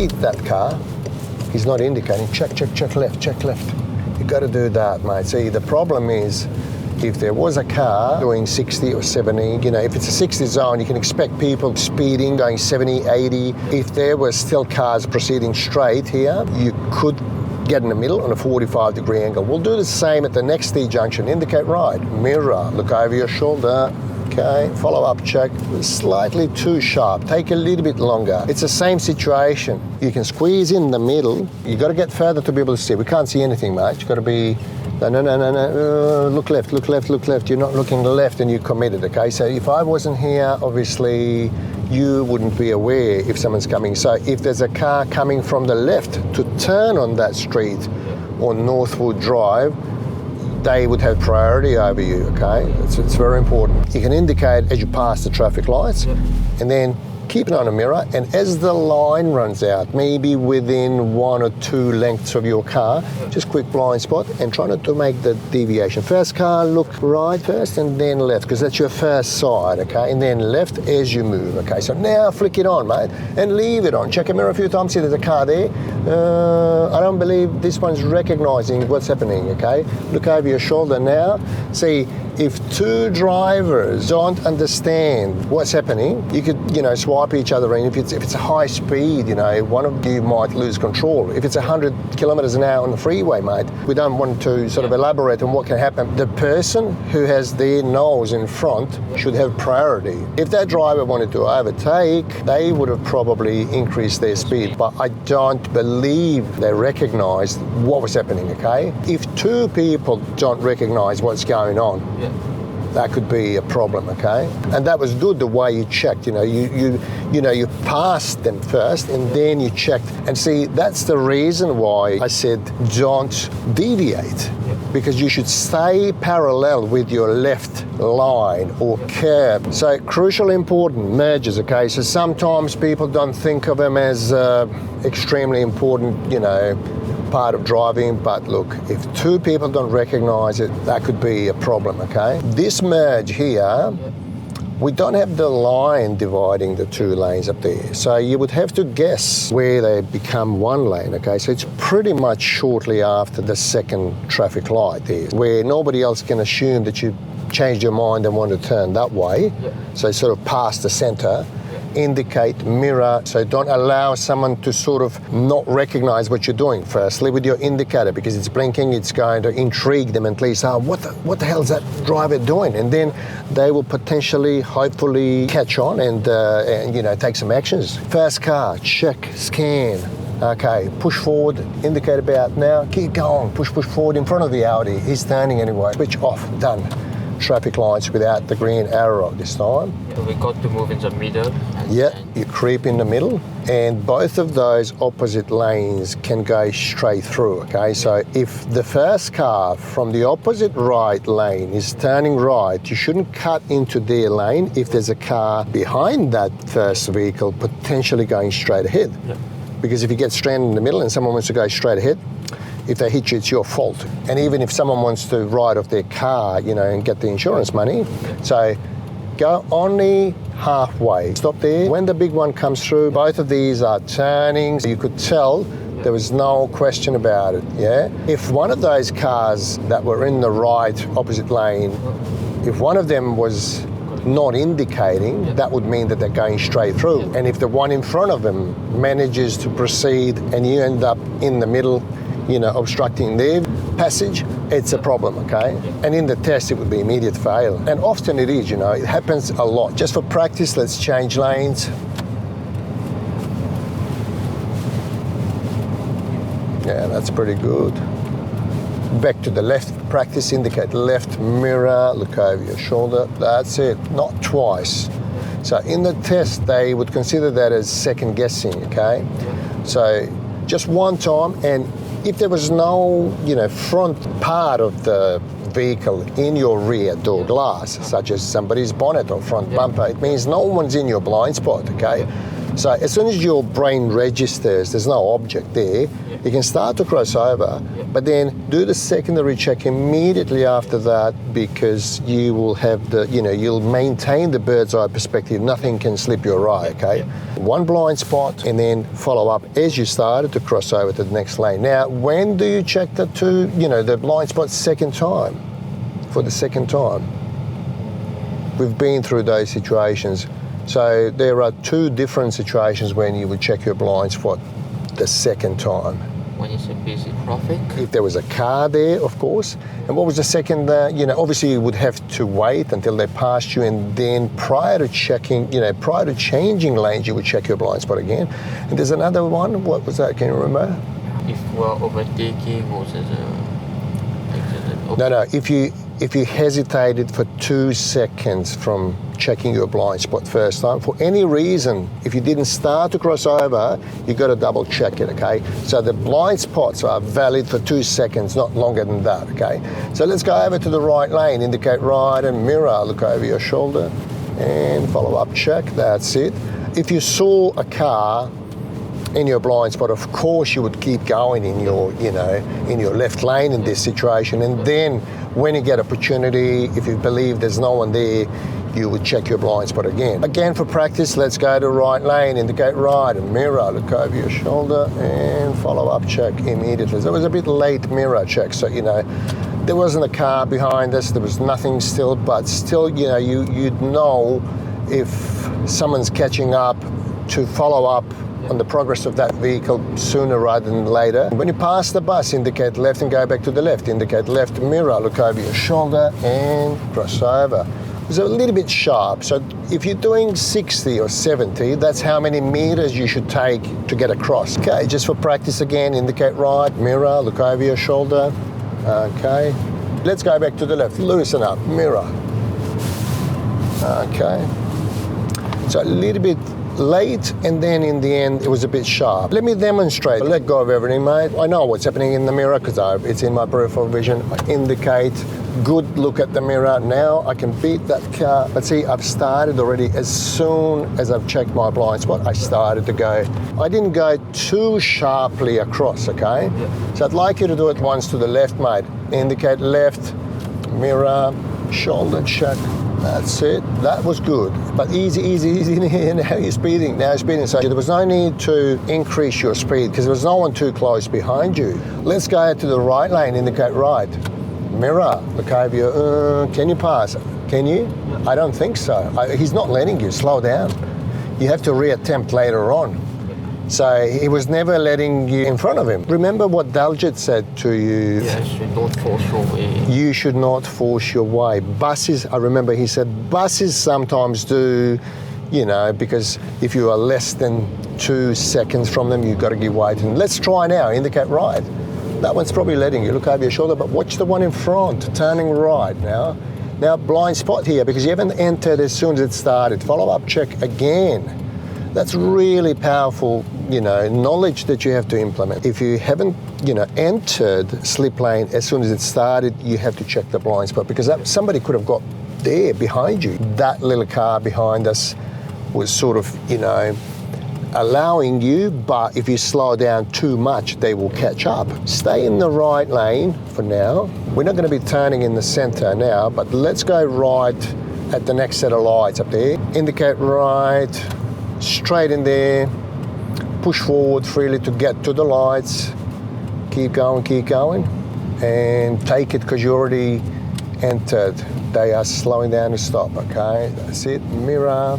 beat that car. He's not indicating. Check left. You got to do that, mate. See, the problem is, if there was a car doing 60 or 70, if it's a 60 zone, you can expect people speeding, going 70, 80. If there were still cars proceeding straight here, you could get in the middle on a 45-degree angle. We'll do the same at the next T-junction. Indicate right, mirror, look over your shoulder. Okay, follow up check. Slightly too sharp. Take a little bit longer. It's the same situation. You can squeeze in the middle. You got to get further to be able to see. We can't see anything, mate. You got to be no. Look left. You're not looking left, and you're committed. Okay, so if I wasn't here, obviously you wouldn't be aware if someone's coming. So if there's a car coming from the left to turn on that street on Northwood Drive, they would have priority over you, okay? It's very important. You can indicate as you pass the traffic lights, and then keep it on a mirror, and as the line runs out, maybe within 1 or 2 lengths of your car, just quick blind spot and try not to make the deviation. First car, look right first and then left, because that's your first side, okay? And then left as you move, okay? So now flick it on, mate, and leave it on. Check a mirror a few times, see there's a car there. I don't believe this one's recognizing what's happening, okay? Look over your shoulder now. See, if 2 drivers don't understand what's happening, you could, swipe each other in. If it's a high speed, one of you might lose control. If it's 100 kilometers an hour on the freeway, mate, we don't want to sort of elaborate on what can happen. The person who has their nose in front should have priority. If that driver wanted to overtake, they would have probably increased their speed, but I don't believe they recognized what was happening, okay? If 2 people don't recognize what's going on, that could be a problem, okay? And that was good the way you checked, you passed them first and then you checked. And see, that's the reason why I said don't deviate, because you should stay parallel with your left line or curb. So crucial, important mergers, okay? So sometimes people don't think of them as extremely important, part of driving, but look, if 2 people don't recognize it, that could be a problem, okay? This merge here, we don't have the line dividing the 2 lanes up there, so you would have to guess where they become 1 lane, okay? So it's pretty much shortly after the second traffic light there, where nobody else can assume that you changed your mind and want to turn that way, so sort of past the center. Indicate, mirror, so don't allow someone to sort of not recognize what you're doing. Firstly, with your indicator, because it's blinking, it's going to intrigue them and at least, what the hell is that driver doing? And then they will potentially, hopefully, catch on and take some actions. First car, check, scan. Okay, push forward, indicate about now, keep going, push forward in front of the Audi. He's turning anyway. Switch off, done. Traffic lights without the green arrow this time. So we got to move in the middle. You creep in the middle, and both of those opposite lanes can go straight through, okay? So if the first car from the opposite right lane is turning right, you shouldn't cut into their lane if there's a car behind that first vehicle potentially going straight ahead. Because if you get stranded in the middle and someone wants to go straight ahead, if they hit you, it's your fault. And even if someone wants to ride off their car, and get the insurance money, so go only halfway. Stop there. When the big one comes through, both of these are turning. You could tell there was no question about it, If one of those cars that were in the right opposite lane, if one of them was not indicating, that would mean that they're going straight through. And if the one in front of them manages to proceed and you end up in the middle, obstructing their passage, it's a problem, okay? And in the test, it would be immediate fail. And often it is, it happens a lot. Just for practice, let's change lanes. Yeah, that's pretty good. Back to the left, practice, indicate left mirror, look over your shoulder. That's it, not twice. So in the test, they would consider that as second guessing, okay? So just one time, and if there was no, front part of the vehicle in your rear door glass, such as somebody's bonnet or front bumper, it means no one's in your blind spot, okay? So as soon as your brain registers there's no object there, you can start to cross over, but then do the secondary check immediately after that, because you will have you'll maintain the bird's eye perspective. Nothing can slip your eye, okay? One blind spot and then follow up as you started to cross over to the next lane. Now, when do you check the the blind spot second time? For the second time. We've been through those situations. So there are two different situations when you would check your blind spot the second time. When it's a busy traffic. If there was a car there, of course. And what was the second? Obviously you would have to wait until they passed you, and then prior to changing lanes, you would check your blind spot again. And there's another one. What was that? Can you remember? If we're overtaking or No. If you hesitated for 2 seconds from checking your blind spot first time, for any reason, if you didn't start to cross over, you've got to double check it, okay? So the blind spots are valid for 2 seconds, not longer than that, okay? So let's go over to the right lane, indicate right and mirror, look over your shoulder and follow up check, that's it. If you saw a car in your blind spot, of course you would keep going in your left lane in this situation, and then when you get opportunity, if you believe there's no one there, you would check your blind spot again. Again, for practice, let's go to right lane, indicate right and mirror, look over your shoulder and follow up check immediately. So it was a bit late mirror check, so there wasn't a car behind us, there was nothing still, but still, you'd know if someone's catching up to follow up on the progress of that vehicle sooner rather than later. When you pass the bus, indicate left and go back to the left. Indicate left, mirror, look over your shoulder and cross over. It's a little bit sharp. So if you're doing 60 or 70, that's how many meters you should take to get across. Okay, just for practice again, indicate right, mirror, look over your shoulder. Okay, let's go back to the left. Loosen up, mirror. Okay, so a little bit late, and then in the end it was a bit sharp. Let me demonstrate. Let go of everything, mate. I know what's happening in the mirror because it's in my peripheral vision. I indicate, good look at the mirror. Now I can beat that car. But see, I've started already. As soon as I've checked my blind spot, I started to go. I didn't go too sharply across, okay? So I'd like you to do it once to the left, mate. Indicate left, mirror, shoulder check. That's it. That was good. But easy. Now you're speeding. So there was no need to increase your speed because there was no one too close behind you. Let's go to the right lane, indicate right. Mirror, look over your, can you pass? Can you? I don't think so. He's not letting you. Slow down. You have to reattempt later on. So he was never letting you in front of him. Remember what Daljit said to you? Yeah, should not force your way. You should not force your way. Buses, I remember he said, buses sometimes do, because if you are less than 2 seconds from them, you've got to give way to them. Let's try now, indicate right. That one's probably letting you. Look over your shoulder, but watch the one in front, turning right now. Now, blind spot here because you haven't entered as soon as it started. Follow-up check again. That's really powerful, knowledge that you have to implement. If you haven't, entered slip lane as soon as it started, you have to check the blind spot because somebody could have got there behind you. That little car behind us was sort of, allowing you, but if you slow down too much, they will catch up. Stay in the right lane for now. We're not going to be turning in the center now, but let's go right at the next set of lights up there. Indicate right. Straight in there, push forward freely to get to the lights, keep going, and take it because you already entered. They are slowing down to stop, okay? That's it, mirror,